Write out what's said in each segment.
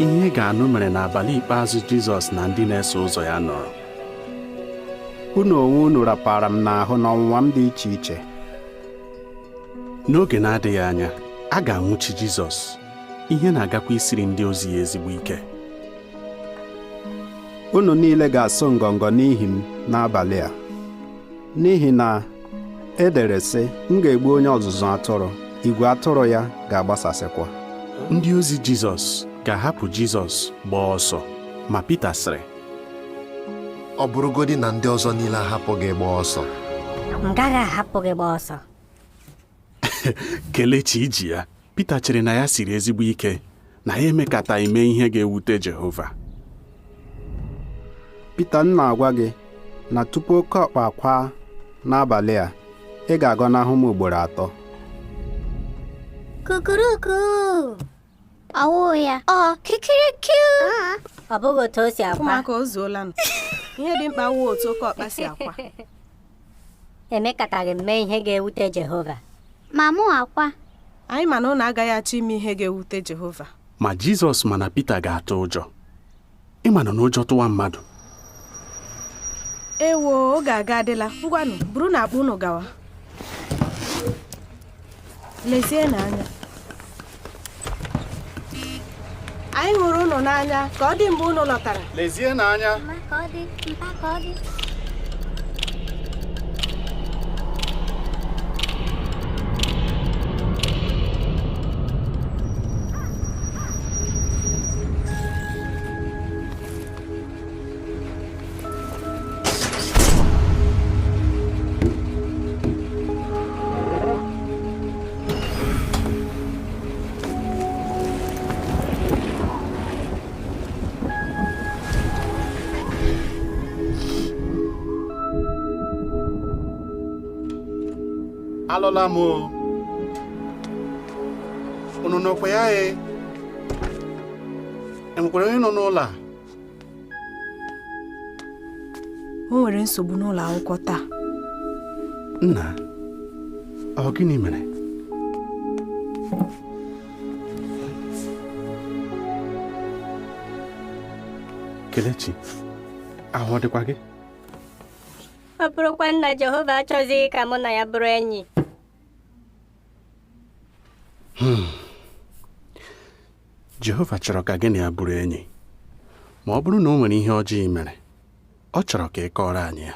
ihe ga-anụ mere n'abalị ikpeazụ Jizọs na ndị na-eso ụzọ ya nọrọ. Unu onwe unu rapara m n'ahụ n'ọnwụnwa m dị iche iche. N'oge na-adịghị anya, a ga-anwụchi Jizọs. Ihe na-agakwa isiri ndị ozi ya ezigbo ike. Unu niile ga-asụ ngọngọ n'ihi m n'abalị a. N'ihi na edere sị, m ga-egbu onye ọzụzụ atụrụ, igwe atụrụ ya ga-agbasasịkwa. Ndị ozi Jizọs ga-ahapụ Jizọs gbaa ọsọ, ma Pita sịrị, ọ bụrụgodị na ndị ọzọ niile ahapụ gị gbaa ọsọ, m gaghị ahapụ gị gbaa ọsọ. Kelechi iji ya, Pita chere na ya siri ezigbo ike, na ya emekataghị mee ihe ga-ewute Jehova. Pita, m na-agwa gị na tupu oke ọkpa akwa n'abalị a, ị ga-agọnahụ m ugboro 3. Kukuruku! Ọwụ ya. Kikirikiu! Ọ bụghị otu o si akwa. Ụmụaka o zuola nụ. Ihe dị mkpa wụ otu oke ọkpa si akwa. Emekataghị m mee ihe ga-ewute Jehova. Ma mụ akwa. Anyị ma na ụnụ agaghị achọ ime ihe ga-ewute Jehova. Ma Jizọs ma na Pita ga-atụ ụjọ. Ịma na ụjọ tụwa mmadụ. Ewo, oge aga adịla. Ngwanụ, buru na akpa unu gawa. Lezie n'anya. Anyị hụrụ unu n'anya ka ọ dị mgbe unu lọtara. Lezie n'anya. Mma ka ọ dị, mpa ka ọ dị. Alọla m o. Unu nọkwa ya e? Enwekwara onye nọ n'ụlọ a? O nwere nsogbu n'ụlọ akwụkwọ taa. Nna, ọ gịnị mere? Kelechi, ahụ ọ dịkwa gị? Ọ bụrụkwa nna Jehova achọghịzị ka mụ na ya bụrụ enyi. Jehova chọrọ ka gị na ya bụrụ enyi. Ma ọ bụrụ na o nwere ihe ọjọọ i mere, ọ chọrọ ka ị kọrọ anyị ya.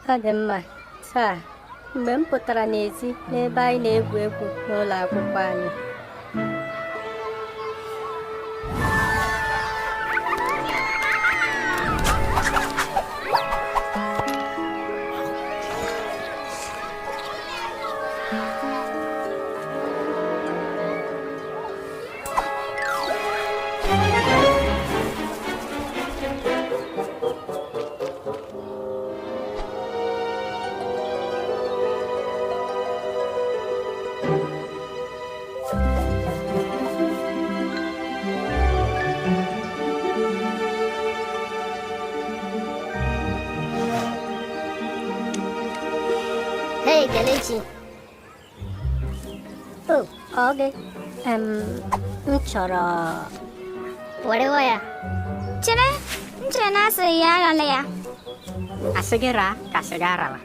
Ọ dị mma. Taa, mgbe m pụtara n'ezi n'ebe anyị na-egwu egwu n'ụlọ akwụkwọ anyị. Hey, Kelechi. Oh, okay. M chọrọ... Were ya. Chere, m chere na asịrị ya arala ya. Asị gị raa ka asị gị arala.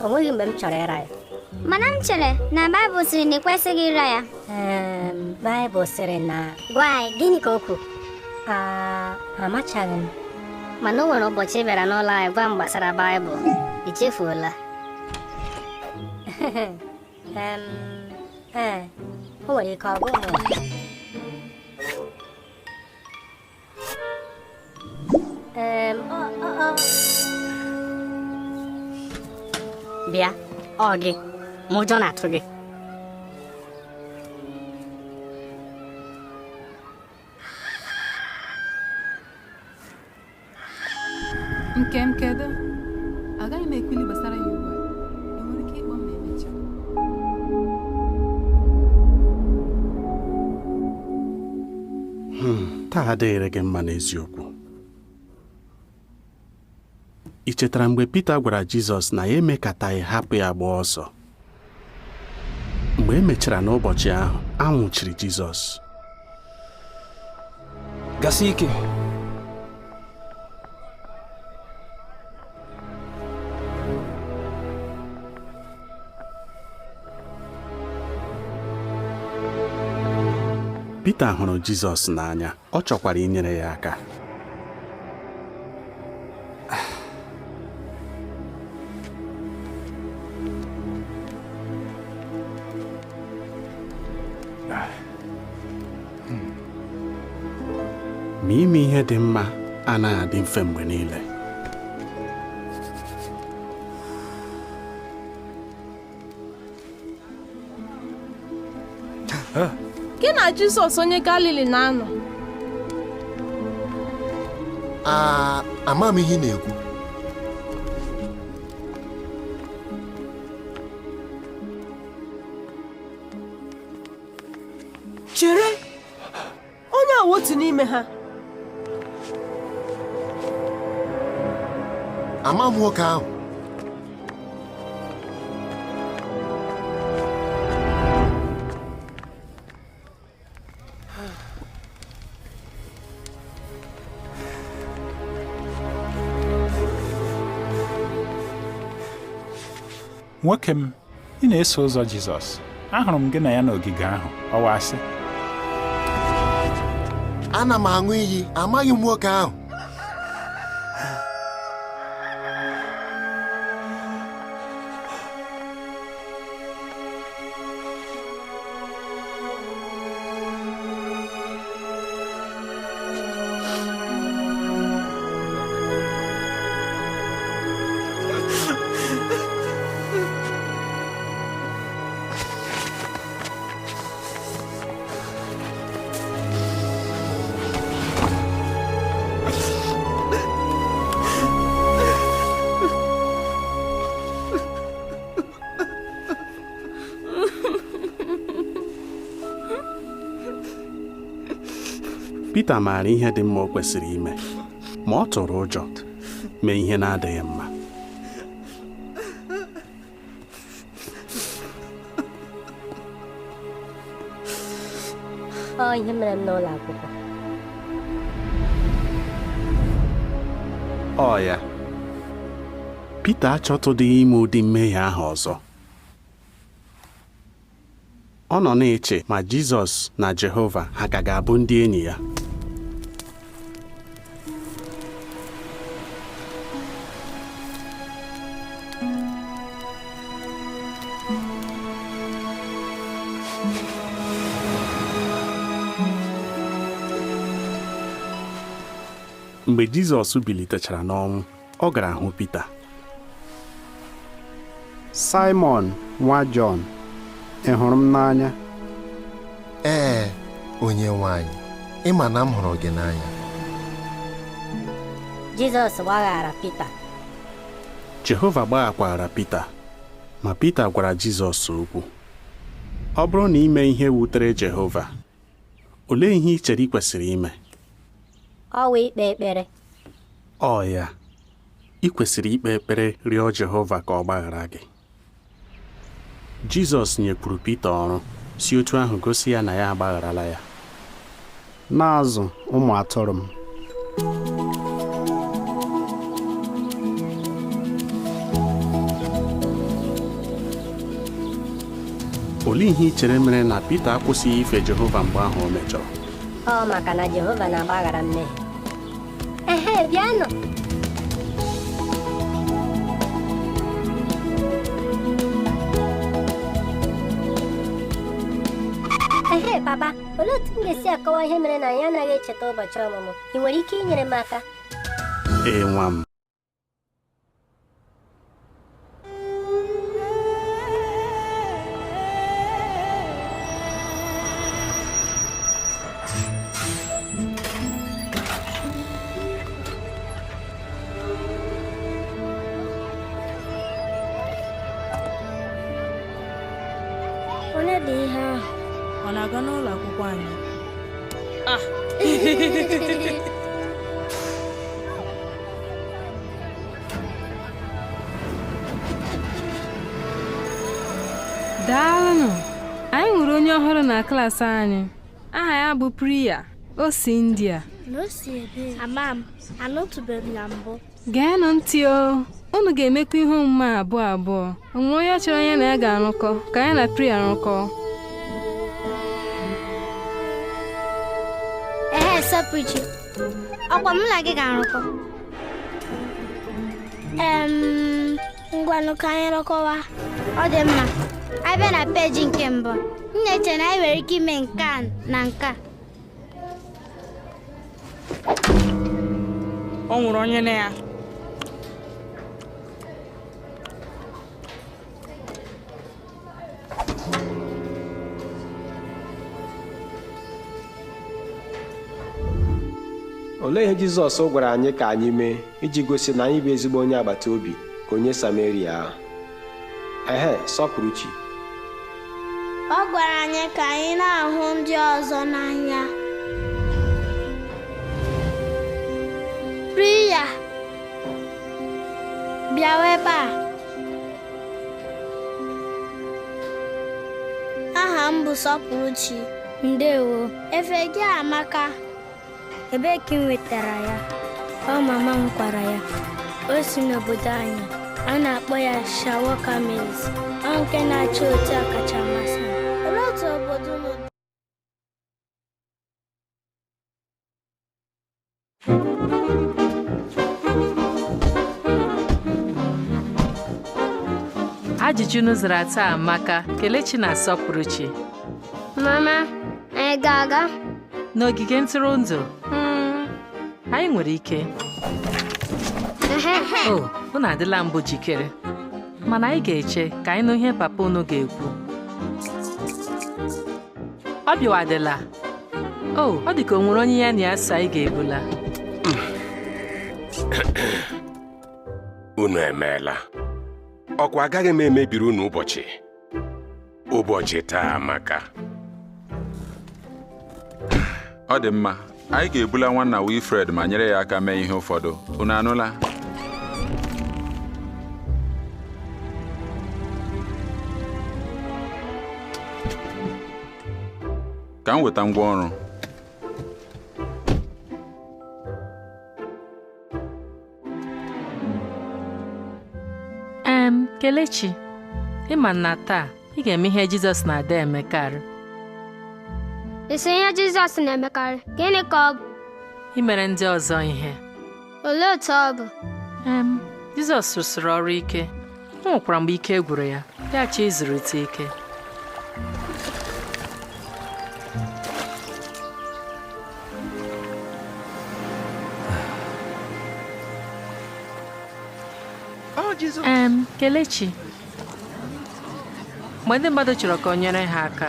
O nweghị mgbe m chọrọ ịra ya. Mana m chere na Baịbụl sịrị na ị kwesịghị ịra ya. Baịbụl sịrị na... Gwa anyị, gịnị ka o kwuru? Amachaghị m. Mana o nwere ụbọchị ị bịara n'ụlọ anyị gwa m gbasara Baịbụl. I chefuola? O nwere ike ọ bụghị. Bịa, ọ gị. Ụjọ na-atụ gị. Nke m kedu? Agaghị m ekwuli gbasara ya ugbu a. Enwere ike ịkpọ m ma emechaa. Taa adịghịrị gị mma n'eziokwu. I chetara mgbe Pita gwara Jizọs na ya emekataghị hapụ ya gbaa ọsọ? Mgbe e mechara n'ụbọchị ahụ, a nwụchiri Jizọs. Gasi ike. Pita hụrụ Jizọs n'anya, ọ chọkwara inyere ya aka. Ma ime ihe dị mma anaghị adị mfe mgbe niile. Gị na Jizọs onye Galili na-anọ? Ama m ihe ị na-ekwu. Chere, onye a otu n'ime ha. Ama m nwoke ahụ. Nwoke m, ị na-eso ụzọ Jizọs. Ahụrụ m gị na ya n'ogige ahụ, ọwa asị. Ana m aṅụ iyi, amaghị m nwoke ahụ. Pita maara ihe dị mma o kwesịrị ime, ma ọ tụrụ ụjọ mee ihe na-adịghị mma. Ọ ihe mere m n'ụlọ akwụkwọ. Ọ ya, Pita achọtụdịghị ime ụdị mmehie ahụ ọzọ. Ọ nọ na-eche ma Jizọs na Jehova ha ka ga-abụ ndị enyi ya. Mgbe Jizọs bilitechara n'ọnwụ, ọ gara hụ Pita. Simon nwa Jọn, ị hụrụ m n'anya? Ee, onye nwanyị, ị ma na m hụrụ gị n'anya. Jizọs gbaghara Pita. Jehova gbaghakwara Pita, ma Pita gwara Jizọs okwu. Ọ bụrụ na ime ihe wutere Jehova, olee ihe ị chere ị kwesịrị ime? Ọ wụ ikpe ekpere. Ọ ya, ị kwesịrị ikpe ekpere rịọ Jehova ka ọ gbaghara gị. Jizọs nyekwuru Pita ọrụ, si otu ahụ gosi ya na ya agbagharala ya. Na-azụ ụmụ atụrụ m. Olee ihe ị chere mere na Pita akwụsịghị ife Jehova mgbe ahụ o mejọrọ? Ọ maka na Jehova na-agbaghara mmehie. Bịanụ. Papa, olee otu m ga-esi akọwa ihe mere na anyị anaghị echeta ụbọchị ọmụmụ? Ị nwere ike inyere m aka? Ee, nwa m. Onye dị ihe ahụ? Ọ na-aga n'ụlọ akwụkwọ anyị? Daalụnụ. na klaasị anyị. Aha ya bụ Priya. O si India. Ama m, anụtụbeghị na mbụ. Geenụ ntị o. Unu ga-emekwa ihe omume abụọ abụọ. Onwe onye chọrọ onye na ya ga-arụkọ ka ya na Priya rụkọ. Sọpụrụchi. Ọkwa m na gị ga-arụkọ. Ngwanụ ka anyị rụkọwa. Ọ dị mma. Abịa na peji nke mbụ. M na-eche na anyị nwere ike ime nke a na nke a. Ọ nwụrụ onye na ya. Olee ihe Jizọs gwara anyị ka anyị mee iji gosi na anyị bụ ezigbo onye agbata obi ka onye Sameria ahụ? Sọpụrụ chi. Ọ gwara anyị ka anyị na-ahụ ndị ọzọ n'anya. Priya, bịawa ebe a. Aha m bụ Sọpụrụchi. Ndewo. Efe gị amaka. Ebee ka ị nwetara ya? Ọ mama m kwara ya. O si n'obodo anyị. A na-akpọ ya Shawoka Mills. Ọ nke na-achị otu a kacha masị m. Olee otu obodo unu dị? Ajụjụ unu zara taa amaka. Kelechi na Sọpụrụchi. Mama, anyị ga-aga n'ogige ntụrụndụ. Anyị nwere ike. Unu adịla mbụ jikere, mana anyị ga-eche ka anyị nụ ihe papa unu ga-ekwu. Ọ bịawadịla. Ọ dị ka o nwere onye ya na ya so anyị ga-ebula. Unu emeela. Ọkwa agaghị m emebiri unu ụbọchị taa amaka. Ọ dị mma, anyị ga-ebula nwanna Wilfred ma nyere ya aka mee ihe ụfọdụ. Unu anụla? Ka m weta ngwa ọrụ. Kelechi, ịma na taa ị ga-eme ihe Jizọs na-ada emekarị. Isi ihe Jizọs na-emekarị, gịnị ka ọ bụ? Imere ndị ọzọ ihe. Olee otu ọ bụ? Jizọs rụsịrị ọrụ ike. O nwekwara mgbe ike gwụrụ ya, ya chọọ ịzụlite ike. Kelechi, mgbe ndị mmadụ chọrọ ka o nyere ha aka,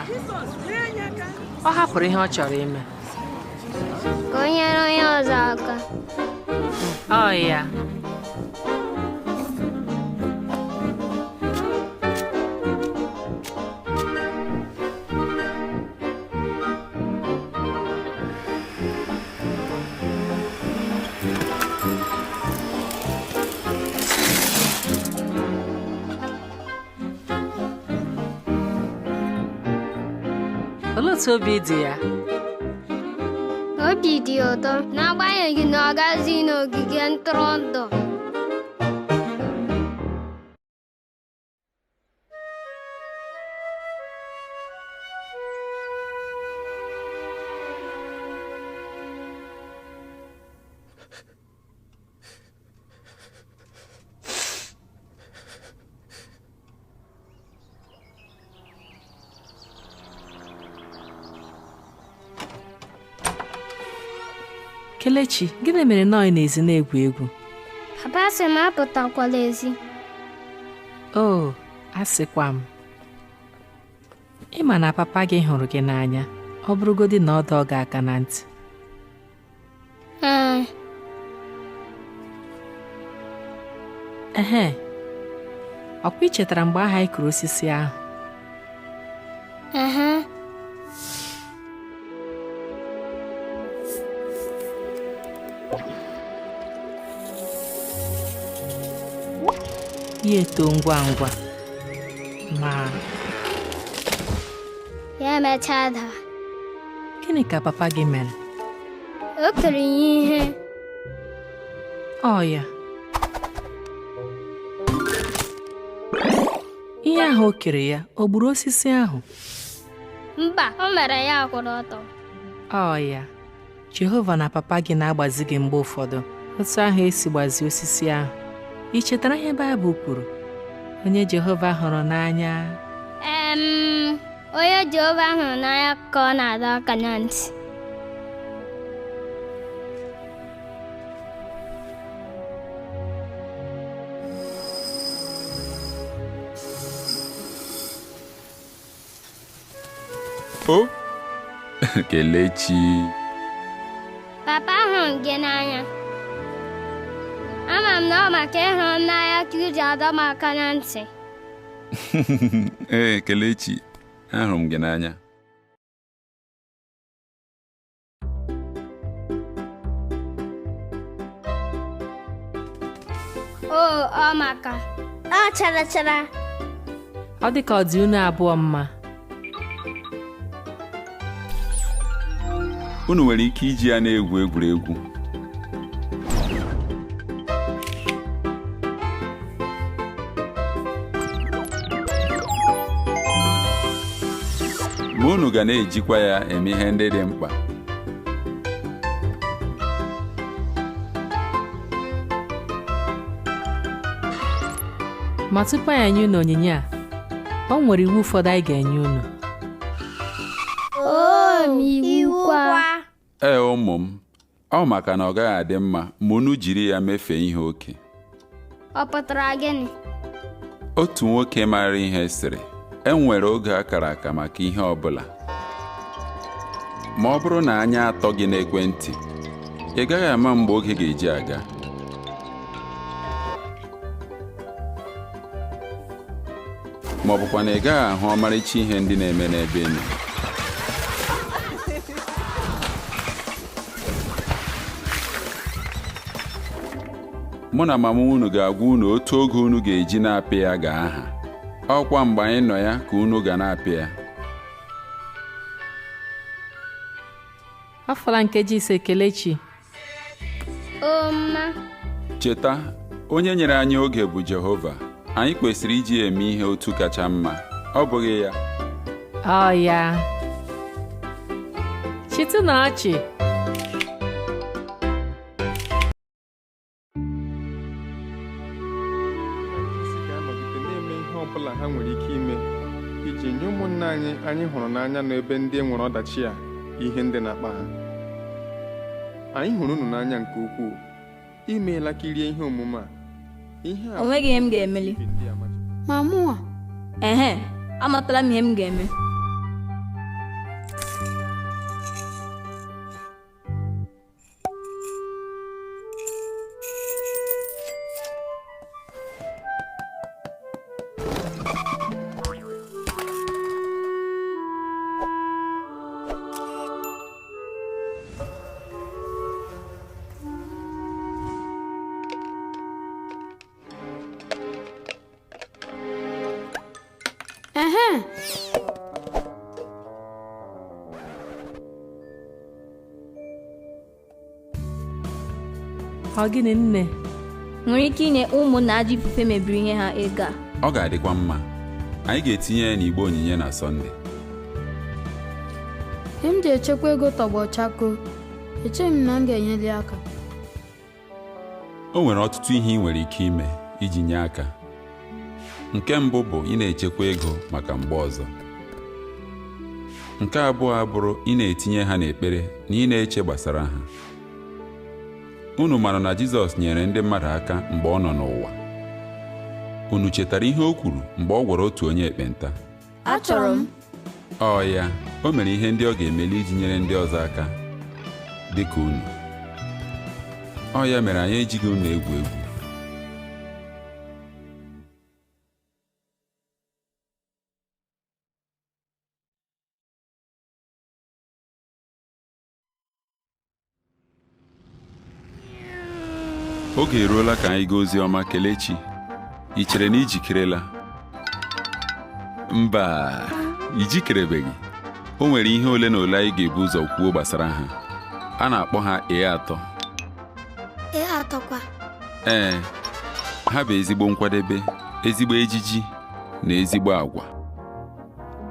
ọ hapụrụ ihe ọ chọrọ ime. Ka o nyere onye ọzọ aka. Ọ ya. Olee otu obi dị ya? Obi dị ụtọ n'agbanyeghị na ọ gaghịzi n'ogige ntụrụndụ. Kelechi, gịnị mere na ị n'ezi na-egwu egwu? Papa sị m apụtakwala ezi. Asịkwa m. Ị ma na papa gị hụrụ gị n'anya, ọ bụrụgodị na ọ dọọ gị aka na ntị. Ọkwa ị chetara mgbe ahụ anyị kụrụ osisi ahụ? Ya eto ngwa ngwa, ma ya emechaa daa. Gịnị ka papa gị mere? O kere ya ihe. Ọ ya. Ihe ahụ o kere ya, o gburu osisi ahụ? Mba, o mere ya akwụrụ ọtọ. Ọ ya. Jehova na papa gị na-agbazi gị mgbe ụfọdụ otu ahụ esi gbazie osisi ahụ. Ị chetara ihe Baịbụl kwuru? Onye Jehova hụrụ n'anya. Onye Jehova hụrụ n'anya ka ọ na-adọ aka na ntị. O Kelechi, Papa hụrụ gị n'anya. Ama m na ọ maka ịhụ n'anya ka iji adọ m aka na ntị. Ee, Kelechi, ahụrụ m gị n'anya. Ọ maka ọ chara chara. Ọ dị ka ọ dị unu abụọ mma. Unu nwere ike iji ya na-egwu egwuregwu. Ma unu ga na-ejikwa ya eme ihe ndị dị mkpa. Ma tupu anyị enye unu onyinye a, o nwere iwu ụfọdụ anyị ga-enye unu. Iwu kwa. Ee, ụmụ m, ọ maka na ọ gaghị adị mma ma unu jiri ya mefee ihe oke. Ọ pụtara gịnị? Otu nwoke maara ihe sịrị, enwere oge akara aka maka ihe ọbụla. Ma ọ bụrụ na anya atọ gị n'ekwentị, ị gaghị ama mgbe oge ga-eji aga. Ma ọ bụkwa na ị gaghị ahụ ọmarịcha ihe ndị na-eme n'ebe ị nọ. Mụ na mama unu ga-agwa unu otu oge unu ga-eji na-apị ya ga-aha. Ọkwa mgbe anyị nọ ya ka unu ga na-apị ya. Afọla nkeji ise, Kelechi. Mma. Cheta, onye nyere anyị oge bụ Jehova. Anyị kwesịrị iji eme ihe otu kacha mma, ọ bụghị ya? Ọ ya. Chịtụ na ọchị. ọbụla ha nwere ike ime iji nye ụmụnne anyị hụrụ n'anya n'ebe ndị e nwere ọdachi a ihe ndị na-akpa ha. Anyị hụrụ unu n'anya nke ukwuu. Imeela kirie ihe omume a. O nweghị ihe m ga-emeli. Ma mụnwa? Amatala m ihe m ga-eme. Ọ gịnị nne? Nwere ike inye ụmụnna ajọ ifufe mebiri ihe ha ego a. Ọ ga-adịkwa mma. Anyị ga-etinye ya n'igbe onyinye na Sọnde. M ji echekwa ego tọgbọ chako. Echeghị m na m ga-enyeli aka. O nwere ọtụtụ ihe ị nwere ike ime iji nye aka. Nke mbụ bụ ị na-echekwa ego maka mgbe ọzọ. Nke abụọ abụrụ ị na-etinye ha n'ekpere na ị na-eche gbasara ha. Unu mara na Jizọs nyere ndị mmadụ aka mgbe ọ nọ n'ụwa. Unu chetara ihe o kwuru mgbe ọ gwọrọ otu onye ekpenta? Achọrọ m. Ọ ya, o mere ihe ndị ọ ga-emeli iji nyere ndị ọzọ aka dị ka unu. Ọ ya mere anyị ejighị unu egwu egwu. Oge eruola ka anyị gaa ozi ọma. Kelechi, ị chere na ijikerela? Mba, ijikerebeghị. o nwere ihe ole na ole anyị ga-ebu ụzọ kwuo gbasara ha. A na-akpọ ha atọ. Atọkwa? Ee, ha bụ ezigbo nkwadebe, ezigbo ejiji na ezigbo agwa.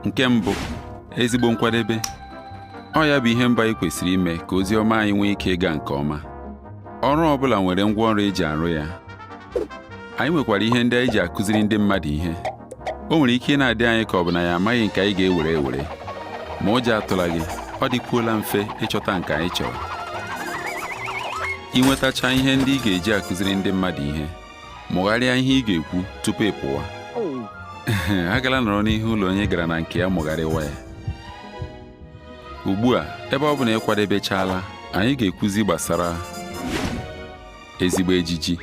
Nke mbụ, ezigbo nkwadebe. Ọ ya bụ ihe mba anyị kwesịrị ime ka ozi ọma anyị nwee ike ịga nke ọma. Ọrụ ọbụla nwere ngwaọrụ eji arụ ya. Anyị nwekwara ihe ndị anyị ji akụziri ndị mmadụ ihe. O nwere ike na-adị anyị ka ọ bụ na ya amaghị nke anyị ga-ewere ma ụjọ atụla gị, ọ dịkwuola mfe ịchọta nke anyị chọrọ. Inwetacha ihe ndị ị ga-eji akụziri ndị mmadụ ihe, mụgharịa ihe ị ga-ekwu tupu ị pụwa. Agala nọrọ n'ihu ụlọ onye gara na nke ya mụgharịwa ya. Ugbu a, ebe ọ bụ na ịkwadebechala, anyị ga-ekwuzi gbasara ezigbo ejiji.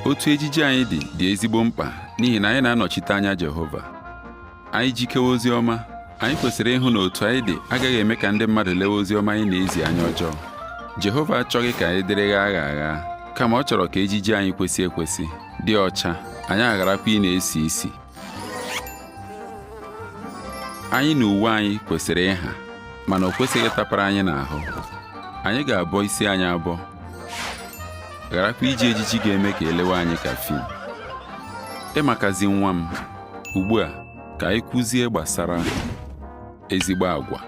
Otu ejiji anyị dị ezigbo mkpa n'ihi na anyị na-anọchite anya Jehova. Anyị jikewe ozi ọma, anyị kwesịrị ịhụ na otu anyị dị agaghị eme ka ndị mmadụ lewe ozi ọma anyị na-ezi anya ọjọọ. Jehova achọghị ka anyị dịrị agha, kama ọ chọrọ ka ejiji anyị kwesị ekwesị, dị ọcha, anyị agharakwa ị na-esi isi. Anyị na uwe anyị kwesịrị ịha, mana o kwesịghị ịtapara anyị n'ahụ. Anyị ga-abọ isi anyị abọ, gharakwa iji ejiji ga-eme ka elewe anyị ka fim. Ịmakazi nwa m, ugbu a ka anyị kwuzie gbasara ezigbo agwa.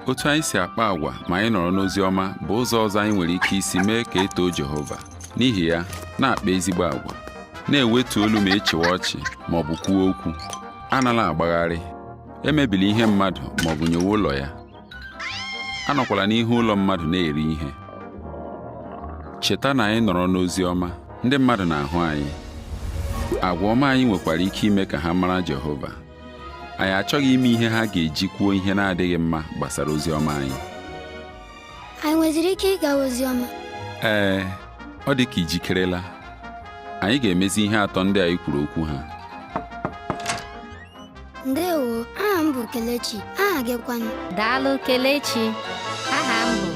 Otu anyị si akpa agwa ma anyị nọrọ n'ozi ọma bụ ụzọ ọzọ anyị nwere ike isi mee ka etoo Jehova. N'ihi ya, na-akpa ezigbo agwa, na-ewetu olu ma echewa ọchị ma ọ bụ kwuo okwu. Anala agbagharị, emebili ihe mmadụ ma ọ bụ nyewe ụlọ ya. Anọkwala n'ihu ụlọ mmadụ na-eri ihe. Cheta na anyị nọrọ n'ozi ọma, ndị mmadụ na-ahụ anyị. Agwa ọma anyị nwekwara ike ime ka ha mara Jehova. Anyị achọghị ime ihe ha ga-eji kwuo ihe na-adịghị mma gbasara ozi ọma anyị. Anyị nweziri ike ịga ozi ọma? Ee, ọ dị ka ijikerela. Anyị ga-emezi ihe atọ ndị anyị kwuru okwu ha. Ndewo, aha m bụ Kelechi. Aha gị kwanụ? Daalụ Kelechi. Aha m bụ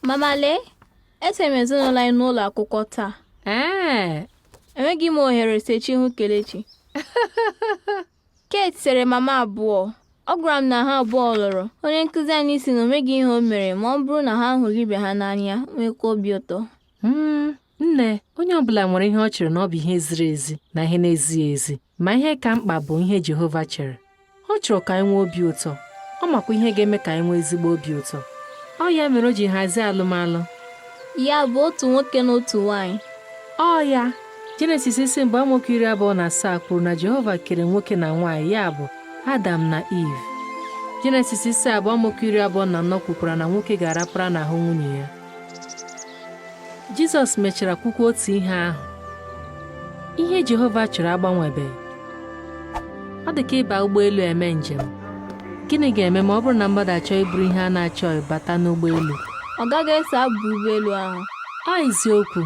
Mama lee, ese m ezinụlọ anyị n'ụlọ akwụkwọ taa. Enweghị m ohere sechi hụ Kelechi. Kate sere mama abụọ. Ọ gwara m na ha abụọ lụrụ. Onye nkụzi anyị si na onweghị ihe o mere ma ọ bụrụ na ha hụrụ ibe ha n'anya, nwekwa obi ụtọ. Nne, onye ọbụla nwere ihe ọ chere na ọ bụ ihe ziri ezi na ihe na-ezighị ezi, ma ihe ka mkpa bụ ihe Jehova chere. Ọ chọrọ ka anyị nwee obi ụtọ. Ọ makwa ihe ga-eme ka anyị nwee ezigbo obi ụtọ. Ọ ya mere o ji hazie alụmalụ. Ya bụ otu nwoke na otu nwaanyị. Ọ ya, Jenesis 20:27 kwuru na Jehova kere nwoke na nwaanyị, ya bụ Adam na Eve. Jenesis 2:24 kwukwara na nwoke ga-arapara n'ahụ nwunye ya. Jizọs mechara kwukwa otu ihe ahụ. Ihe Jehova chọrọ agbanwebeghị. Ọ dị ka ịba ụgbọelu eme njem. Gịnị ga-eme ma ọ bụrụ na mmadụ achọ iburu ihe a na-achọ bata n'ụgbọelu? Ọ gaghị eso abụ ụgbọelu ahụ. Ọ eziokwu.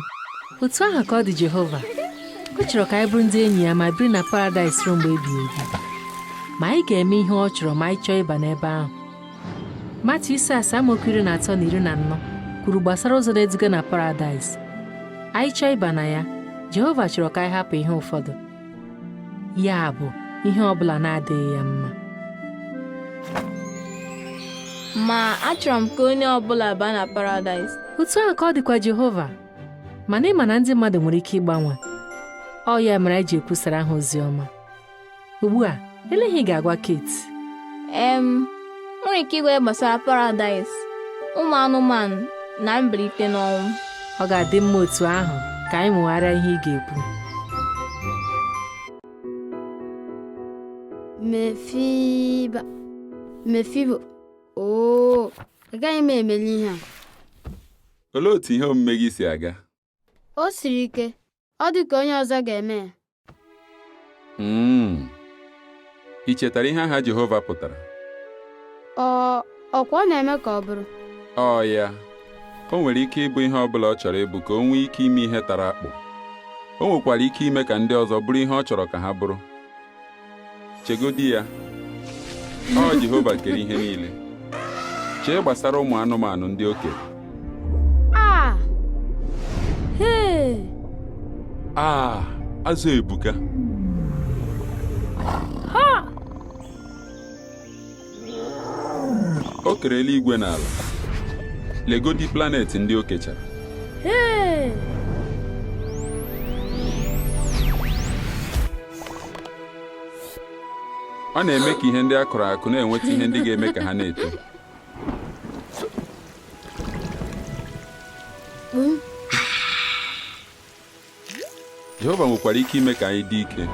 Otu ahụ ka ọ dị Jehova. Ọ chọrọ ka anyị bụrụ ndị enyi ya ma biri na paradaịs ruo mgbe ebighị ebi. Ma anyị ga-eme ihe ọ chọrọ ma anyị chọọ ịba n'ebe ahụ. Matiu 7:13-14 kwuru gbasara ụzọ na-eduga na paradaịs. Anyị chọọ ịba na ya, Jehova chọrọ ka anyị hapụ ihe ụfọdụ. Ya bụ, ihe ọ bụla na-adịghị ya mma. Ma achọrọ m ka onye ọbụla baa na paradaịs. Otu ahụ ka ọ dịkwa Jehova. Mana ịma na ndị mmadụ nwere ike ịgbanwe. Ọ ya mere anyị ji ekwusara ha ozi ọma. Ugbu a, eleghị ga-agwa Kate. Nwere ike ịgwa gbasara paradaịs, ụmụ anụmanụ na mbilite n'ọnwụ. Ọ ga-adị mma otu ahụ ka anyị mụgharịa ihe ị ga-ekwu. Mefibo. Agaghị m emeli ihe a. Olee otu ihe omume gị si aga? O siri ike. Ọ dị ka onye ọzọ ga-eme ya. Ị chetara ihe aha Jehova pụtara? Ọkwa ọ na-eme ka ọ bụrụ? Ọ ya. O nwere ike ịbụ ihe ọ bụla ọ chọrọ ịbụ ka o nwee ike ime ihe tara akpụ. O nwekwara ike ime ka ndị ọzọ bụrụ ihe ọ chọrọ ka ha bụrụ. chegodi ya, ọ Jehova kere ihe niile. Chee gbasara ụmụ anụmanụ ndị okenye. Azụ ebuka. O kere eluigwe na ala. Legodi planet ndị o kechara. Ọ na-eme ka ihe ndị a kụrụ akụ na-enweta ihe ndị ga-eme ka ha na-eto. Jehova nwekwara ike ime ka anyị dị ike.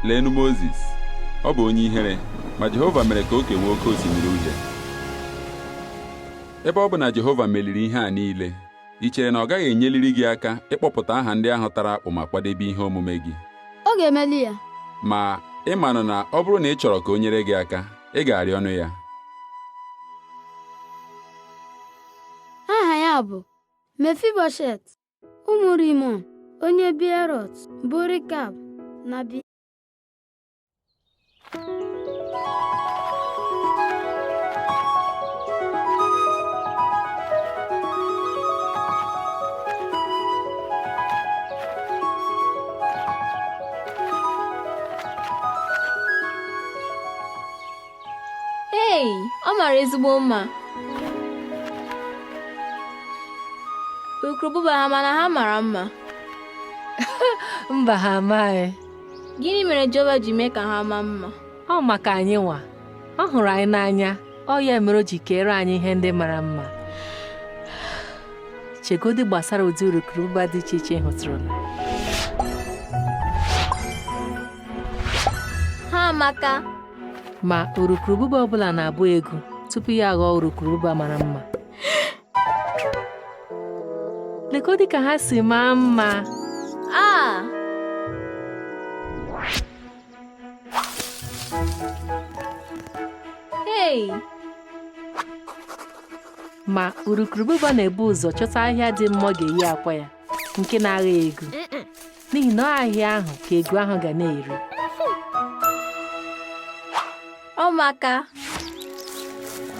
Leenụ Mozis, ọ bụ onye ihere, ma Jehova mere ka o kewee oke osimiri uhie. Ebe ọ bụ na Jehova meliri ihe a niile, ị chere na ọ gaghị enyeliri gị aka ịkpọpụta aha ndị ahụ tara akpụ ma kwadebe ihe omume gị? Ọ ga-emeli ya. Ma ị manụ na ọ bụrụ na ị chọrọ ka o nyere gị aka, ị ga-arịọ ọnụ ya. Aha ya bụ Mefiboshet, ụmụ Rimon, onye Bierot, bụ Rekab na Bi. Ọ mara ezigbo mma. Urukurubụba ha mana ha mara mma. Mba, ha amaghị. Gịnị mere Jehova ji mee ka ha maa mma? Ọ maka anyị nwa. Ọ hụrụ anyị n'anya. Ọ ya mere o ji kere anyị ihe ndị mara mma. Chegodi gbasara ụdị urukurubụba dị iche iche hụtụrụla. Ha amaka. Ma urukurubụba ọbụla na-abụ egwu tupu ya aghọọ urukurubụba mara mma. Lekodi ka ha si maa mma. Ma urukurubụba na-ebu ụzọ chọta ahịhịa dị mma ọ ga-eyi akwa ya, nke na-agha egu, n'ihi na ahịhịa ahụ ka egu ahụ ga na-eri. Ọmaka,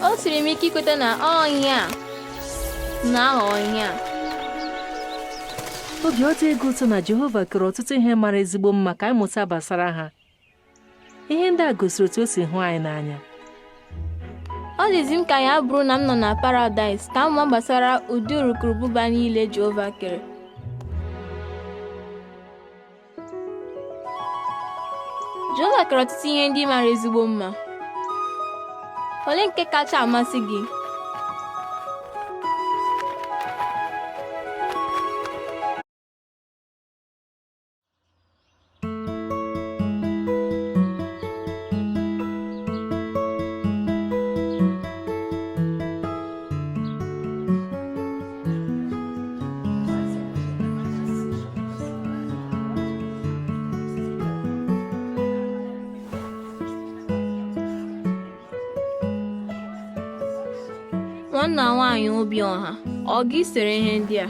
o siri m ike ikweta na ihe a na-aghọ ihe a. Obi ọ dị ego ụtọ na Jehova kere ọtụtụ ihe mara ezigbo mma ka anyị mụta gbasara ha. Ihe ndị a gosiri otu o si hụ anyị n'anya. Ọ dịzi m ka ya bụrụ na m nọ na Paradaịs ka m mụọ gbasara ụdị urukurubụba niile Jehova kere. Jehova kere ọtụtụ ihe ndị mara ezigbo mma. Olee nke kacha amasị gị? Nwanna nwaanyị Obiọha, ọ gị sere ihe ndị a?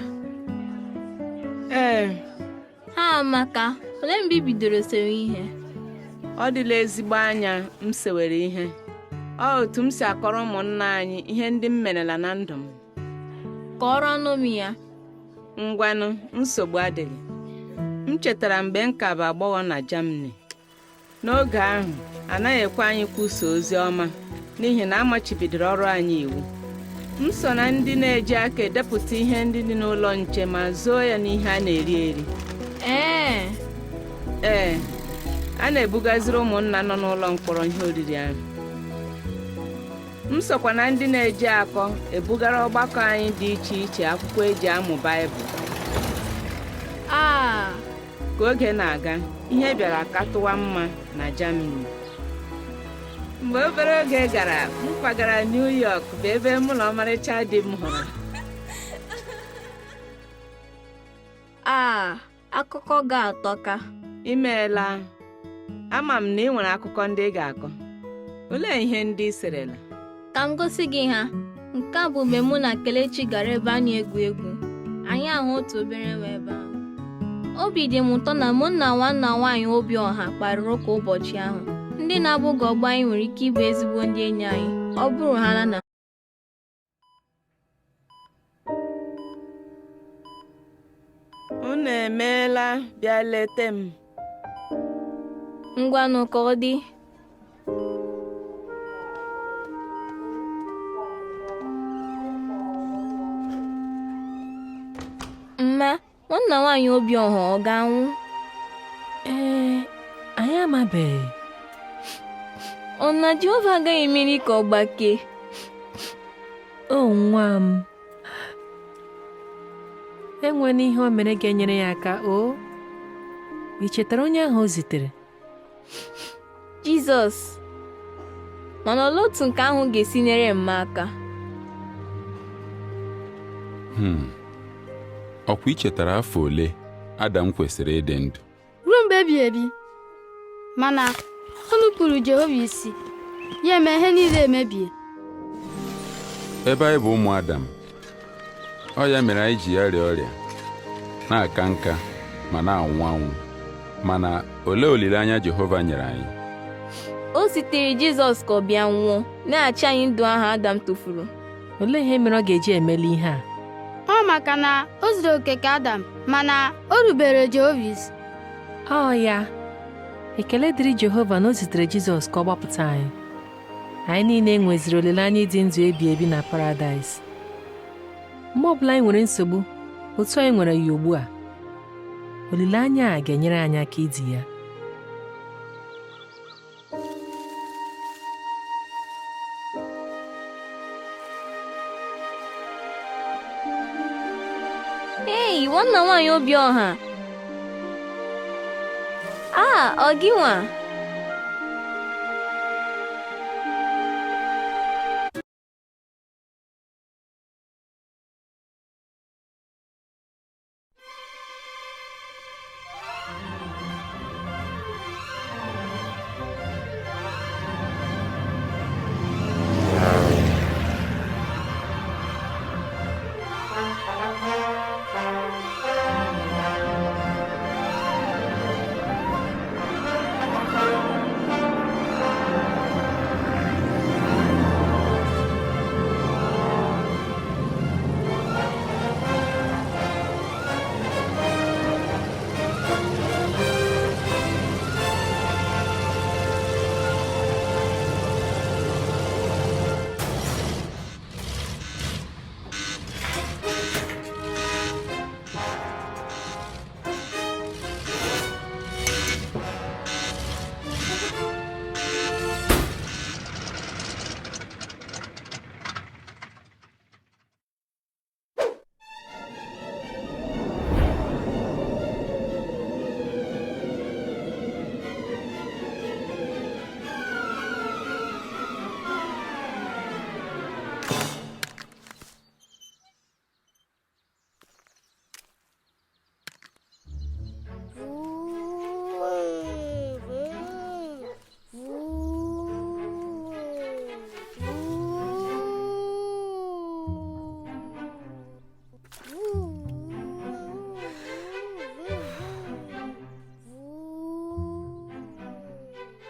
Ha amaka. Olee mgbe ị bidoro sewe ihe? Ọ dịla ezigbo anya m sewere ihe. Ọ otu m si akọrọ ụmụnna anyị ihe ndị m merela na ndụ m. Kọrọ ọnụ m ya. Ngwanụ, nsogbu adịghị. M chetara mgbe m ka bụ agbọghọ na Germany. N'oge ahụ, anaghị ekwe anyị kwusa ozi ọma n'ihi na amachibidoro ọrụ anyị iwu. M so na ndị na-eji aka edepụta ihe ndị dị n'ụlọ nche ma zoo ya n'ihe a na-eri eri. A na-ebugaziri ụmụnna nọ n'ụlọ mkpọrọ ihe oriri ahụ. M sokwa na ndị na-eji akọ ebugara ọgbakọ anyị dị iche iche akwụkwọ eji amụ Baịbụl. Ka oge na-aga, ihe bịara katụwa mma na Germany. Mgbe obere oge gara, m kwagara New York bụ ebe mụ na ọmarịcha di m hụrụ. Akụkọ ga-atọka. Imeela. Ama m na ị nwere akụkọ ndị ị ga-akọ. Olee ihe ndị ị serela? Ka m gosi gị ha. Nke a bụ mgbe mụ na Kelechi gara ebe a na-egwu egwu. Anyị ahụ otu obere nwa ebe ahụ. obi dị m ụtọ na mụ na nwanna nwaanyị Obiọha kparịrị ụka ụbọchị ahụ. Ndị na-abụghị ọgbọ anyị nwere ike ịbụ ezigbo ndị enyi anyị ọ bụrụ ha na unu emeela bịa lete m. Ngwanụ ka ọ dị. Mma, nwanna nwaanyị Obiọha ọ ga-anwụ? Anyị amabeghị. Ọ na Jehova agaghị emeri ka ọ gbakee? O nwa m, enwela ihe o mere ga-enyere ya aka. O ị chetara onye ahụ o zitere? Jizọs. Mana olee otu nke ahụ ga-esi nyere m aka? Ọkwa ichetara afọ ole Adam kwesịrị ịdị ndụ? Ruo mgbe ebighị ebi. Mana o nupụrụ Jehova isi, ya eme ihe niile emebie. Ebe anyị bụ ụmụ Adam, ọ ya mere anyị ji ya rịa ọrịa, na-aka nka ma na-anwụ anwụ. Mana olee olileanya Jehova nyere anyị? O zitere Jizọs ka ọ bịa nwụọ, na-achị anyị ndụ ahụ Adam tụfuru. Olee ihe mere ọ ga-eji emeli ihe a? Ọ maka na o zuru oke ka Adam, mana o rubere Jehova isi. Ọ ya, ekele dịrị Jehova na o zitere Jizọs ka ọ gbapụta anyị. Anyị niile nweziri olileanya ịdị ndụ ebi ebi na paradaịs. Mgbe ọbụla anyị nwere nsogbu otu anyị nwere ya ugbu a, olileanya a ga-enyere anyị aka ịdị ya. Hey, nwanna nwaanyị Obiọha. Ọ gị nwa?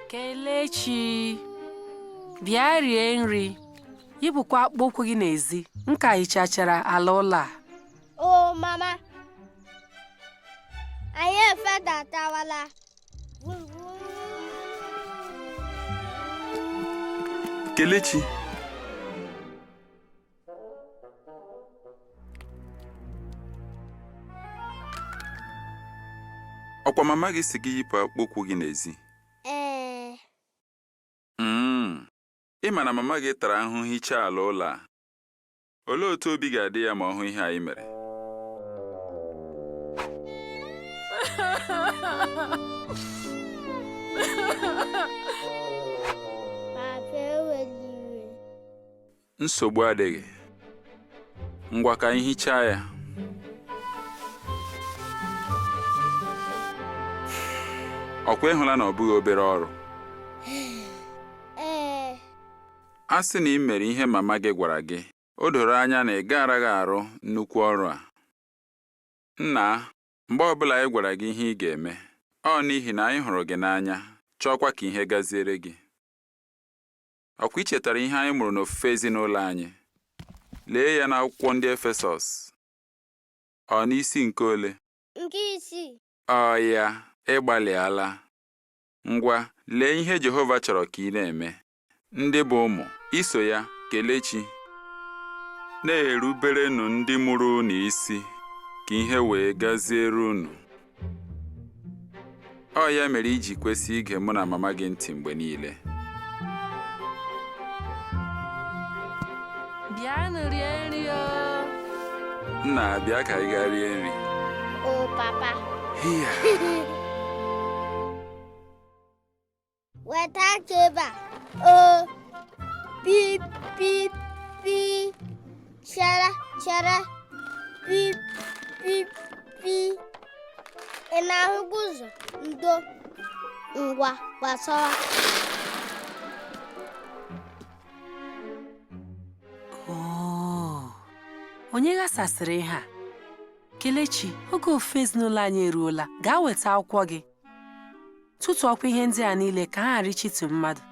Kelechi, bịa rie nri. Yipụkwa akpụkpọ ụkwụ gị n'ezi. Nka hichachara ala ụlọ a. O mama, anyị efedatawala. Kelechi, ọkwa mama gị si gị yipụ akpụkpọ ụkwụ gị n'ezi? Ị ma na mama gị tara ahụhụ hichaa ala ụlọ a. Olee otu obi ga-adị ya ma ọ hụ ihe anyị mere? Nsogbu adịghị. Ngwa ka anyị hichaa ya. Ọkwa ịhụla na ọ bụghị obere ọrụ. A sị na ị mere ihe mama gị gwara gị, o doro anya na ị garaghị arụ nnukwu ọrụ a. Nna, mgbe ọbụla anyị gwara gị ihe ị ga-eme ọ n'ihi na anyị hụrụ gị n'anya chọọkwa ka ihe gaziere gị. Ọkwa ichetara ihe anyị mụrụ n'ofufe ezinụlọ anyị? Lee ya n'akwụkwọ ndị Efesọs. Ọ n'isi nke ole? Nke 6. Ọ ya, ịgbalịala. Ngwa, lee ihe Jehova chọrọ ka ị na-eme. Ndị bụ ụmụ, iso ya kelee Chi. Na-eruberenụ ndị mụrụ unu isi ka ihe wee gaziere unu. Ọ ya mere iji kwesị ige mụ na mama gị ntị mgbe niile. Bịanụ rie nri o. Nna, bịa ka anyị gaa rie nri. O papa. Hiya. Weta aka o. Pip pip pip. Chere. Pip pip pip. Ị na-ahụ ụzọ? Ndo. Ngwa gbasawa. Onye ghasasịrị ihe a? Kelechi, oge ofufe ezinụlọ anyị eruola. Gaa weta akwụkwọ gị. Tụtụọkwa ihe ndị a niile ka ha ghara ichitu mmadụ.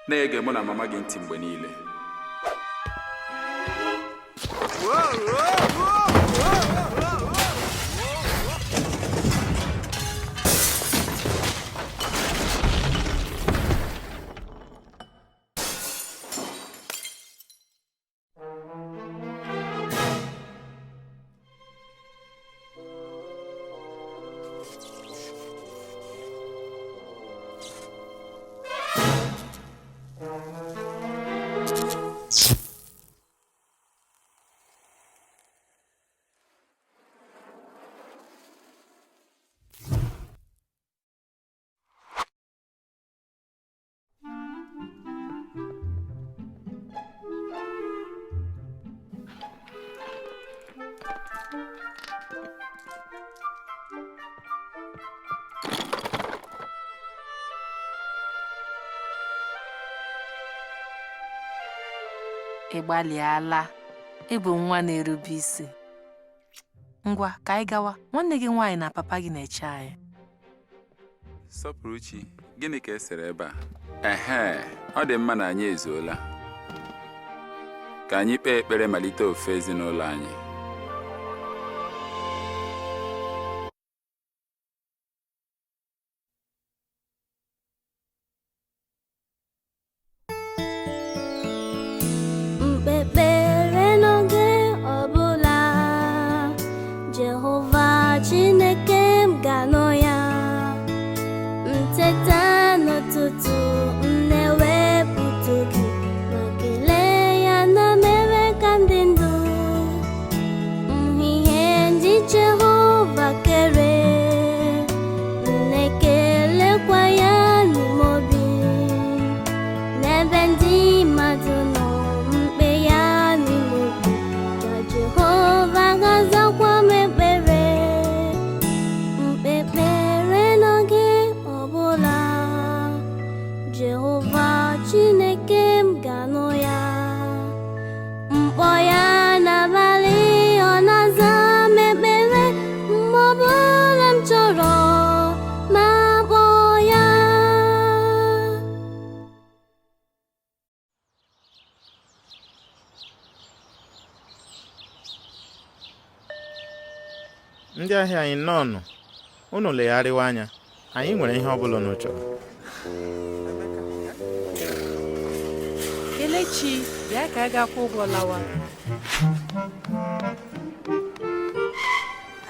Na-ege mụ na mama gị ntị mgbe niile. Ị gbalịala. Ị bụ nwa na-erube isi. Ngwa ka anyị gawa. Nwanne gị nwaanyị na papa gị na-eche anyị. Sọpụrụ Chi, gịnị ka esere ebe a? Ọ dị mma na anyị ezuola. Ka anyị kpee ekpere malite ofufe ezinụlọ anyị. Mkpekpere n'oge ọbụla, Jehova Chineke m ga-anọ ya. Nteta n'ụtụtụ m na-ewepụta oge ma kelee ya na mere ka m dị ndụ. Ihe ndị Jehova kere, m na-ekelekwa ya n'ime obi. N'ebe ndị mmadụ nọ, mkpe ya n'ime obi, ka Jehova ga-azakwa m ekpere. Mkpekpere n'oge ọbụla, Jehova Chineke m ga-anụ ya. Mkpọ ya n'abalị, ọ na-aza m ekpere. Mgbe ọbụla m chọrọ ma kpọọ ya. Ndị ahịa anyị nnọọ, unu legharịwa anya, anyị nwere ihe ọbụla unu chọrọ. Kelechi, bịa ka a ga-akwụ ụgwọ lawa.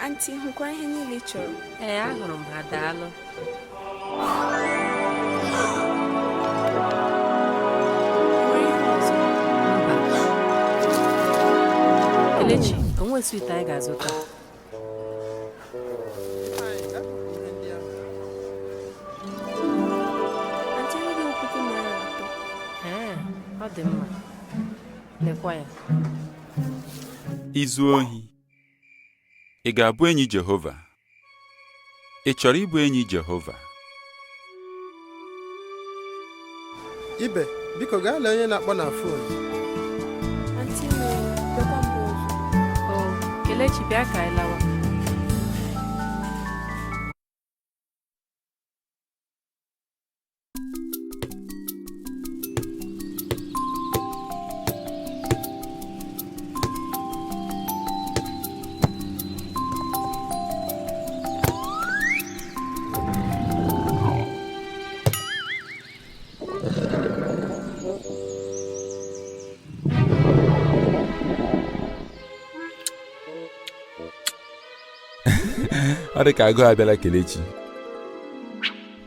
Aunty, hụkwa ihe niile ị chọrọ? Ee, ahụrụ m ha. Daalụ. Kelechi, o nwee swit anyị ga-azụta. Aunty, enweghị m $1,000. Ọ dị mma. Lekwa ya. izu ohi. Ị ga-abụ enyi Jehova? Ị chọrọ ịbụ enyi Jehova? Ibe, biko gaa lee onye na-akpọ na fon. Aunty Mary, bịakwa mgbe ọzọ. Kelechi, bịa ka anyị lawa. Ọ dị ka agụụ abịala Kelechi.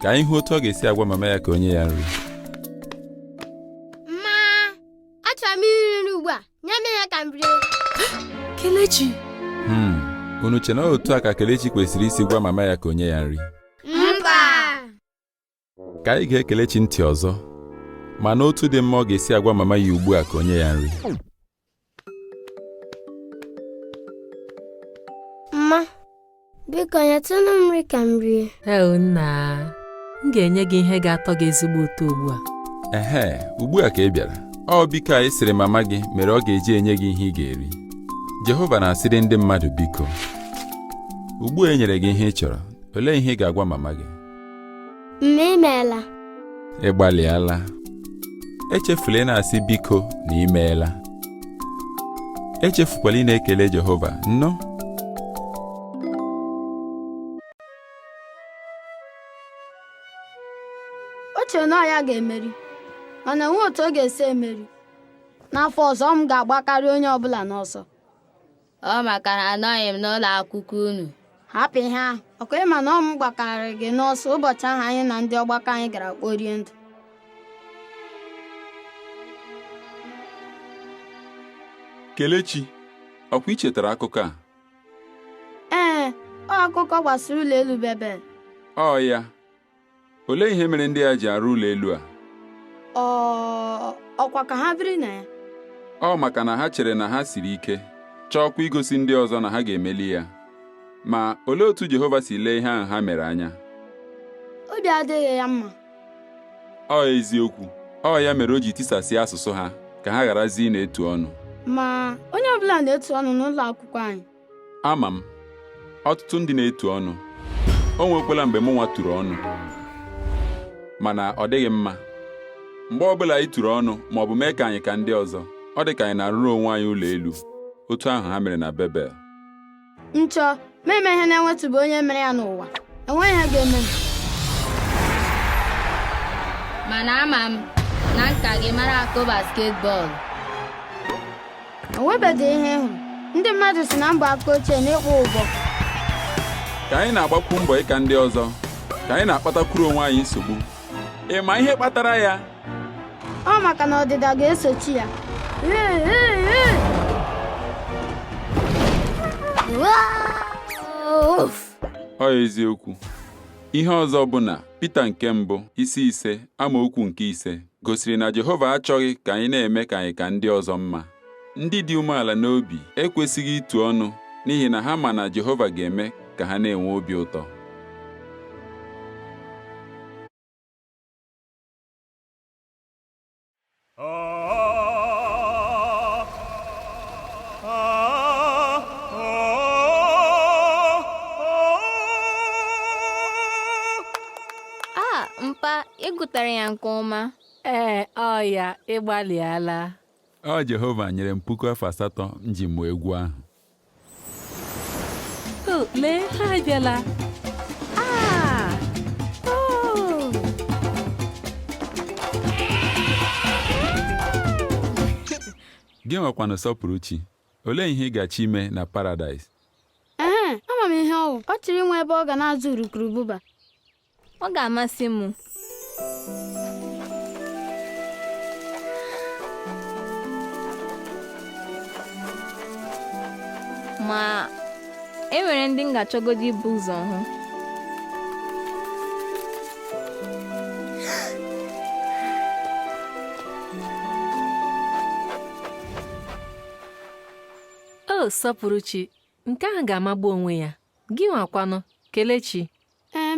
Ka anyị hụ otu ọ ga-esi agwa mama ya ka o nye ya nri. Mma, achọrọ m iri nri ugbu a. Nye m ihe ka m rie. Kelechi. Unu che na otu a ka Kelechi kwesịrị isi gwa mama ya ka o nye ya nri? Mba. Ka anyị ga-ekelechi ntị ọzọ, ma n'otu dị mma ọ ga-esi agwa mama ya ugbu a ka o nye ya nri. Mma, biko nyetụnụ m nri ka m rie. Nna, m ga-enye gị ihe ga-atọ gị ezigbo ụtọ ugbu a. Ugbu a ka ị bịara. Ọ biko a ị sịrị mama gị mere ọ ga-eji enye gị ihe ị ga-eri. Jehova na-asịrị ndị mmadụ biko. Ugbu a e nyere gị ihe ị chọrọ, olee ihe ị ga-agwa mama gị? Imeela. Ị gbalịala. Echefula na-asị biko na imeela. Echefukwala ị na-ekele Jehova, nnọọ. O chere na ya ga-emeri, mana enwe otu ọ ga-esi emeri. N'afọ ọzọ m ga-agbakarị onye ọbụla n'ọsọ. Ọ maka na anọghị m n'ụlọ akwụkwọ unu. Hapụ ihe ahụ. Ọkwa ịma na ọ m gbakarị gị n'ọsọ ụbọchị ahụ anyị na ndị ọgbakọ anyị gara kporie ndụ. Kelechi, ọkwa ị chetara akụkọ a? Ọ akụkọ gbasara ụlọ elu Bebel. Ọ ya. Olee ihe mere ndị a ji arụ ụlọ elu a? Ọkwa ka ha biri na ya? Ọ maka na ha chere na ha siri ike, chọọkwa igosi ndị ọzọ na ha ga-emeli ya. Ma olee otu Jehova si lee ihe ahụ ha mere anya? Obi adịghị ya mma. Ọ eziokwu, ọ ya mere o ji tisasị asụsụ ha ka ha gharazi na-etu ọnụ. Ma onye ọbụla na-etu ọnụ n'ụlọ akwụkwọ anyị. Ama m, ọtụtụ ndị na-etu ọnụ. O nwekwala mgbe mụnwa tụrụ ọnụ, mana ọ dịghị mma. Mgbe ọbụla anyị tụrụ ọnụ ma ọ bụ mee ka anyị ka ndị ọzọ, ọ dị ka anyị na-arụrụ onwe anyị ụlọ elu, otu ahụ ha mere na Bebel. Nchọ, meme ihe na-enwetụbụ onye mere ya n'ụwa, enweghị ihe ga-eme m. Mana ama m na nka gị mara akụ basketbọọlụ. Enwebeghị ihe ịhụ. Ndị mmadụ si na mbọ aka ochie n'ịkpụ ụbọ. Ka anyị na-agbakwu mbọ ịka ndị ọzọ, ka anyị na-akpatakwuru onwe anyị nsogbu. Ị ma ihe kpatara ya? Ọ maka na ọdịda ga-esochi ya. Ọ eziokwu. Ihe ọzọ bụ na Pita nke mbụ isi 5 amaokwu nke 5 gosiri na Jehova achọghị ka anyị na-eme ka anyị ka ndị ọzọ mma. Ndị dị umeala n'obi ekwesịghị ịtụ ọnụ n'ihi na ha ma na Jehova ga-eme ka ha na-enwe obi ụtọ. Mpa, ị gụtara ya nke ọma. Ọ ya, ị gbalịala. Ọ Jehova nyere m 8,000 m ji mụọ egwu ahụ. Lee, ha abịala. Gị nwekwanụ sọpụrụ chi. Olee ihe ị gachi ime na Paradaịs? Ama m ihe ọ chịrị inwe ebe ọ ga na-azụ urukurubụba. Ọ ga-amasị m. Ma e nwere ndị m ga-achọgodi ibu ụzọ hụ. O Sọpụrụchi, nke ahụ ga-amagbu onwe ya. Gị nwakwanụ, Kelechi. Ihe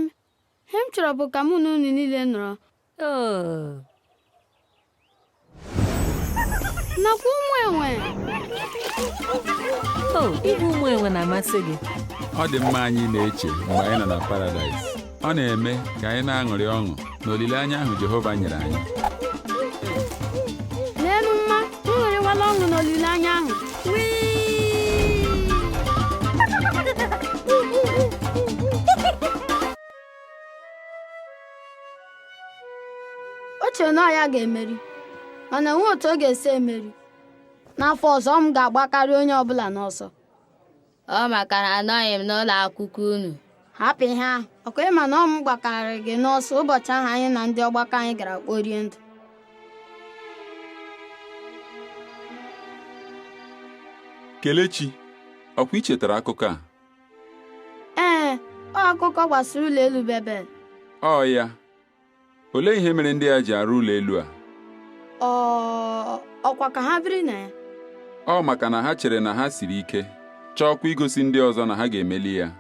m chọrọ bụ ka mụ na unu niile nọrọ. Nakwa ụmụ enwe. Ịbụ ụmụ enwe na-amasị gị. Ọ dị mma anyị na-eche mgbe anyị nọ na Paradaịs. Ọ na-eme ka anyị na-aṅụrị ọṅụ na olileanya ahụ Jehova nyere anyị. Leenụ mma, m ṅụrịwala ọṅụ na olileanya ahụ. O chere na ya ga-emeri, mana nwe otu ọ ga-esi emeri. N'afọ ọzọ m ga-agbakarị onye ọbụla n'ọsọ. Ọ maka na anọghị m n'ụlọ akwụkwọ unu. Hapụ ihe ahụ. Ọkwa ịma na ọ m gbakarịrị gị n'ọsọ ụbọchị ahụ anyị na ndị ọgbakọ anyị gara kporie ndụ. Kelechi, ọkwa i chetara akụkọ a? Ọ akụkọ gbasara ụlọ elu Bebel. Ọ ya. Olee ihe mere ndị a ji arụ ụlọ elu a? Ọkwa ka ha biri na ya? Ọ maka na ha chere na ha siri ike, chọọkwa igosi ndị ọzọ na ha ga-emeli ya.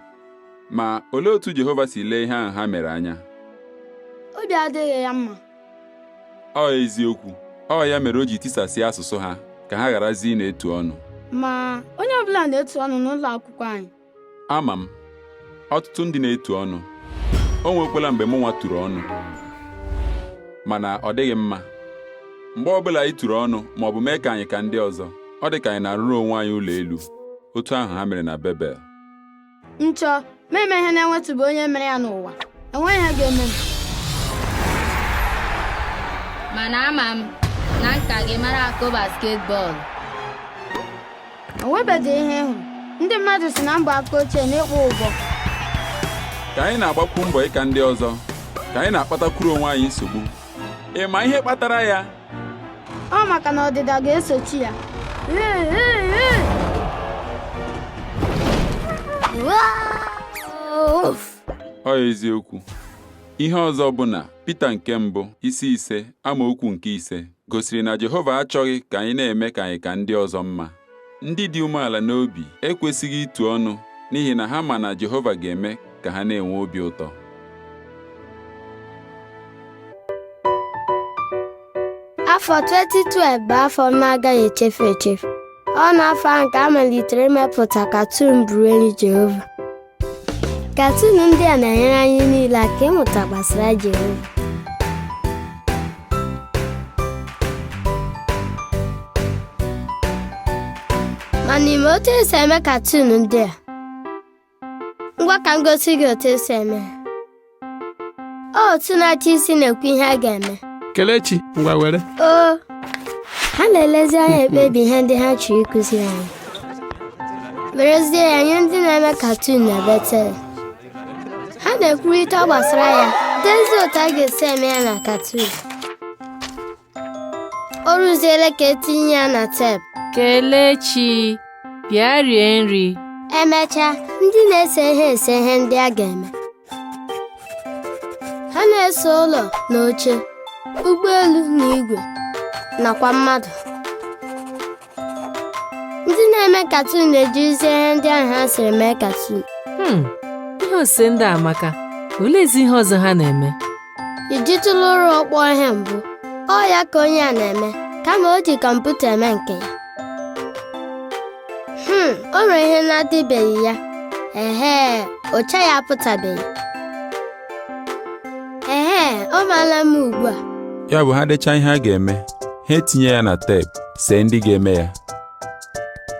Ma olee otu Jehova si lee ihe ahụ ha mere anya? Obi adịghị ya mma. Ọ eziokwu, ọ ya mere o ji tisasị asụsụ ha ka ha gharazi na-etu ọnụ. Ma onye ọbụla na-etu ọnụ n'ụlọ akwụkwọ anyị. Ama m, ọtụtụ ndị na-etu ọnụ. O nwekwala mgbe mụ nwa tụrụ ọnụ, mana ọ dịghị mma. Mgbe ọbụla anyị tụrụ ọnụ ma ọ bụ mee ka anyị ka ndị ọzọ, ọ dị ka anyị na-arụrụ onwe anyị ụlọ elu, otu ahụ ha mere na Bebel. Nchọ meme ihe na-enwetụbụ onye mere ya n'ụwa, enweghị ihe ga-eme m. Mana ama m na nka gị mara akụ basketbọọlụ. O nwebeghị ihe ịhụ. Ndị mmadụ si na mba aka ochie na-ịkpọ ụbọ. Ka anyị na-agbakwu mbọ ịka ndị ọzọ, ka anyị na-akpatakwuru onwe anyị nsogbu. Ị ma ihe kpatara ya? Ọ maka na ọdịda ga-esochi ya. Ọ eziokwu. Ihe ọzọ bụ na Pita nke mbụ isi 5 amaokwu nke 5 gosiri na Jehova achọghị ka anyị na-eme ka anyị ka ndị ọzọ mma. Ndị dị umeala n'obi ekwesịghị itu ọnụ n'ihi na ha ma na Jehova ga-eme ka ha na-enwe obi ụtọ. Afọ 2012 bụ afọ m na-agaghị echefu echefu. Ọ na-afọ ahụ ka a malitere imepụta katoon bụrụ enyi Jehova. Katoon ndị a na-enyere anyị niile aka ịmụta gbasara Jehova. Ma n'ime otu esi eme katoon ndị a, ngwa ka m gosi gị otu esi eme. Otu na-achị isi na-ekwu ihe a ga-eme. Kelechi, ngwa were. Ha na-elezi anya ekpebi ihe ndị ha chọrọ ịkụziri anyị. Werezie ya nye ndị na-eme katoon na Betel. Ha na-ekwurịta gbasara ya, dezi otu a ga-esi eme ya na katoon. O ruziele ka etinye ya na teepu. Kelechi, bịa rie nri. Emechaa, ndị na-ese ihe ndị a ga-eme. Ha na-ese ụlọ na oche, ụgbọelu na igwe, nakwa mmadụ. Ndị na-eme katoon na-ejirizi ihe ndị ahụ ha siri mee katoon. Ihe ose ndị amaka, oleezi ihe ọzọ ha na-eme? Ijitụla ụlọ ọkpọ ihe mbụ, ọ ya ka onye a na-eme, kama o ji kọmputa eme nke ya. O nwere ihe na-adịbeghị ya. Ụcha ya apụtabeghị. Ọ maala m ugbu a. Ya bụ ha dechaa ihe a ga-eme, ha etinye ya na teepu, see ndị ga-eme ya.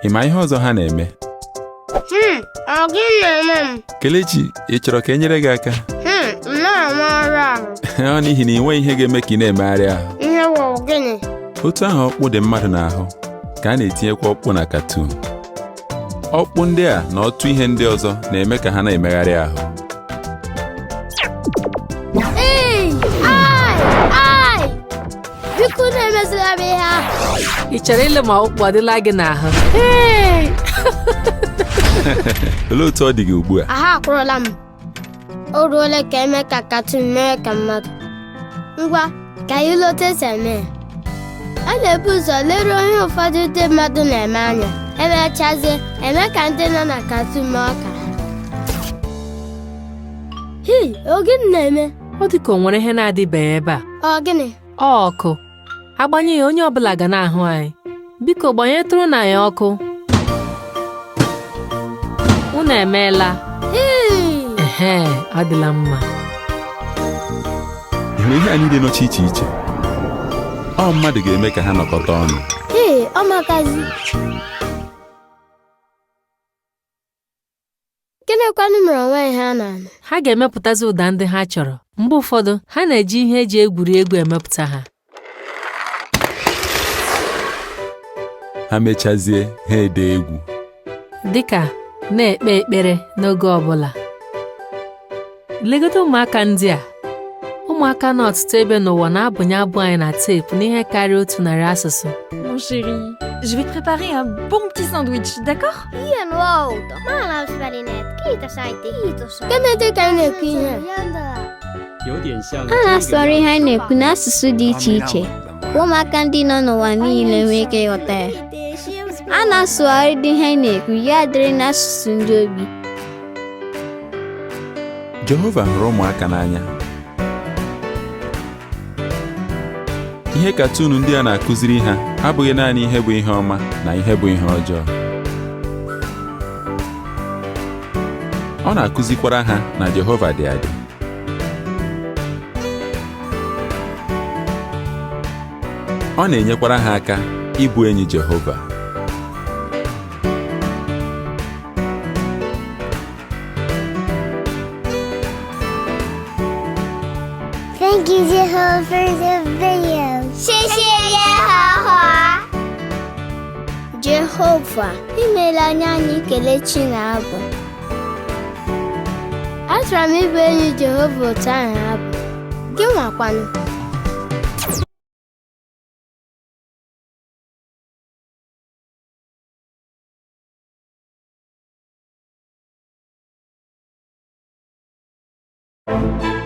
Ị ma ihe ọzọ ha na-eme? Ọ gị na-eme m? Kelechi, ị chọrọ ka e nyere gị aka? M na-arụ ahụ. Ọ n'ihi na ị nweghị ihe ga-eme ka ị na-emegharị ahụ. Ihe wụ gịnị? Otu ahụ ọkpụ dị mmadụ n'ahụ ka a na-etinyekwa ọkpụ na katoon. Ọkpụ ndị a na otu ihe ndị ọzọ na-eme ka ha na-emegharị ahụ. Biko na-emezila m ihe ahụ. Ị chọrọ ile ma ọkpụ ọ dịla gị n'ahụ? Olee otu ọ dị gị ugbu a? Ahụ akwụrụla m. O ruola ka eme ka katoon mere ka mmadụ. Ngwa, ka anyị lote esi eme ya. A na-ebu ụzọ leruo ihe ụfọdụ ndị mmadụ na-eme anya. Emechazie, eme ka ndị nọ na Cartoon mee ọka. Hei, ọ gịnị na-eme? Ọ dị ka o nwere ihe na-adịbeghị ebe a. Ọ gịnị? Ọkụ. Agbanye ya onye ọbụla ga na-ahụ anyị. Biko gbanyetụrụ na ya ọkụ. Unu emeela. Ehe, ọ dịla mma. Ịhụrụ ihe anyị dị n'oche iche iche. Ọ mmadụ ga-eme ka ha nọkọta ọnụ. Ee, ọ makazi. Gịnịkwanụ mere onwe ha na-anụ? Ha ga-emepụtazi ụda ndị ha chọrọ. Mgbe ụfọdụ, ha na-eji ihe eji egwuri egwu emepụta ha. Ha mechazie ha ede egwu. Dịka na-ekpe ekpere n'oge ọbụla. Legodo ụmụaka ndị a. Ụmụaka n'ọtụtụ ebe n'ụwa na-abụnye abụ anyị na teepu n'ihe karịa 100 asụsụ. Mon chéri, je vais te préparer un bon petit sandwich, d'accord? Ian, wow, kiitos äiti. Kiitos. Gịnị ka anyị na-ekwu ihe a na-asọrọ ihe anyị na-ekwu n'asụsụ dị iche iche ka ụmụaka ndị nọ n'ụwa niile nwee ike ịghọta ya. A na-asụgharị dị ihe anyị na-ekwu ya dịrị n'asụsụ ndị obi. Jehova hụrụ ụmụaka n'anya. Ihe katun ndị a na-akụziri ha abụghị naanị ihe bụ ihe ọma na ihe bụ ihe ọjọọ. Ọ na-akụzikwara ha na Jehova dị adị. Ọ na-enyekwara ha aka ịbụ enyi Jehova. Thank you, Jehovah, for the video. Jehova, imeela anyị kelechi na abụ. Achọrọ m ịbụ enyi Jehova otu ahụ abụ. Gị nwakwanụ. Thank you.